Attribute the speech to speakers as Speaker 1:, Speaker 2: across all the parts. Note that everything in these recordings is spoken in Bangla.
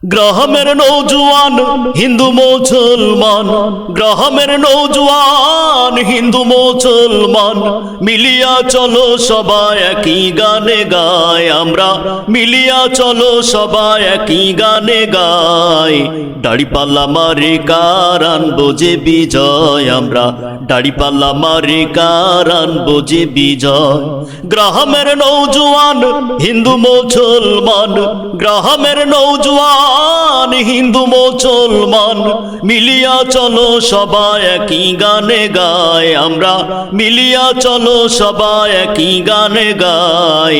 Speaker 1: গ্রামের নৌজওয়ান হিন্দু মুসলমান, গ্রামের নৌজওয়ান হিন্দু মুসলমান, মিলিয়া চলো সবাই একই গানে গাই আমরা, মিলিয়া চলো সবাই একই গানে গাই। দাড়িপাল্লা মারে কার আনবো যে বিজয় আমরা, দাড়িপাল্লা মারে কার আনবো যে বিজয়। গ্রামের নৌজওয়ান হিন্দু মুসলমান, গ্রামের নৌজওয়ান হিন্দু মুসলমান, মিলিয়া চলো সবাই একই গানে গাই আমরা, মিলিয়া চলো সবাই একই গানে গাই।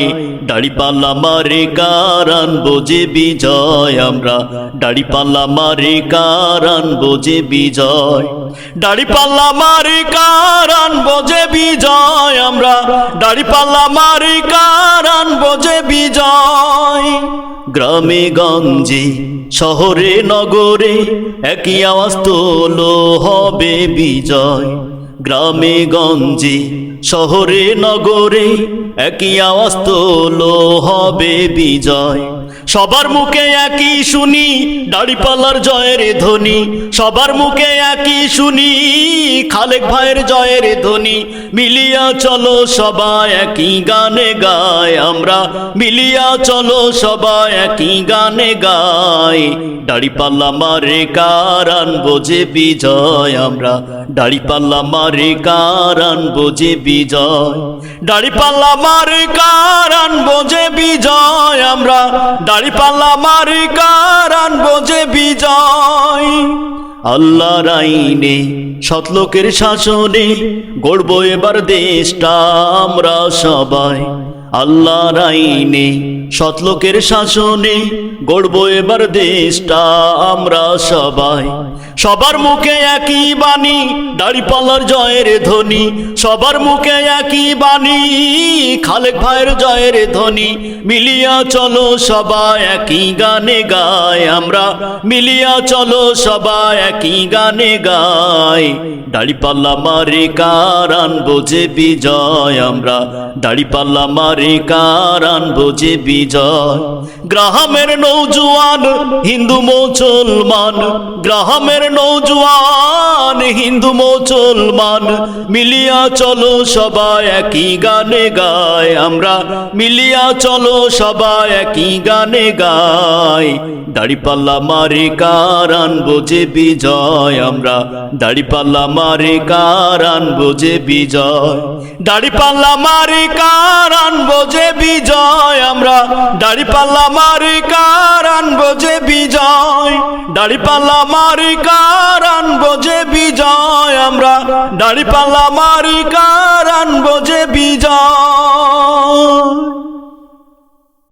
Speaker 1: দাড়িপাল্লা মারে কার আনবো যে বিজয় আমরা, দাড়িপাল্লা মারে কার আনবো যে বিজয়। দাড়িপাল্লা মারে কার আনবো যে বিজয় আমরা, দাড়িপাল্লা মারে কার আনবো যে বিজয়। গ্রামে গঞ্জে শহরে নগরে একই আওয়াজ তোলো হবে বিজয়। গ্রামে গঞ্জে শহরে নগরে একই আওয়াজ তোলো হবে বিজয়। সবার মুখে একই শুনি দাড়িপাল্লার জয়ের ধ্বনি, সবার মুখে একই শুনি খালেক ভাইয়ের জয়ের ধ্বনি। মিলিয়া চলো সবাই একই গানে গাই আমরা, মিলিয়া চলো সবাই একই গানে গাই। দাড়িপাল্লা মারে কার আনবো যে বিজয় আমরা, দাড়িপাল্লা মারে কার আনবো যে বিজয়। দাড়িপাল্লা মারে কার আনবো যে বিজয় আমরা, দাড়িপাল্লা মারে কার আনবো যে বিজয়। আল্লাহর আইনে সৎলোকের শাসনে গড়বো এবার দেশটা আমরা সবাই। আল্লাহর আইনে সৎলোকের শাসনে গড়বো এবার দেশটা আমরা সবাই। সবার মুখে একই বাণী দাড়িপাল্লার জয়ের ধ্বনি, সবার মুখে একই বাণী খালেক ভাইয়ের জয়ের ধ্বনি। মিলিয়া চলো সবাই একই গানে গাই আমরা, মিলিয়া চলো সবাই একই গানে গাই। দাড়িপাল্লা মারে কার আনবো যে বিজয় আমরা, দাড়িপাল্লা মারে কার আনবো যে বিজয়। গ্রামের নৌজওয়ান হিন্দু মুসলমান, গ্রামের নৌজওয়ান হিন্দু মুসলমান, মিলিয়া চলো সবাই একই গানে গাই আমরা, মিলিয়া চলো সবাই একই গানে গাই। দাড়িপাল্লা মারে কার আনবো যে বিজয় আমরা, দাড়িপাল্লা মারে কার আনবো যে বিজয়। দাড়িপাল্লা মারে কার আনবো যে বিজয় আমরা, দাড়িপাল্লা মারে কার আনবো যে বিজয়। দাড়িপাল্লা মারে কার আনবো যে বিজয় আমরা, দাড়িপাল্লা মারে কার আনবো যে বিজয়।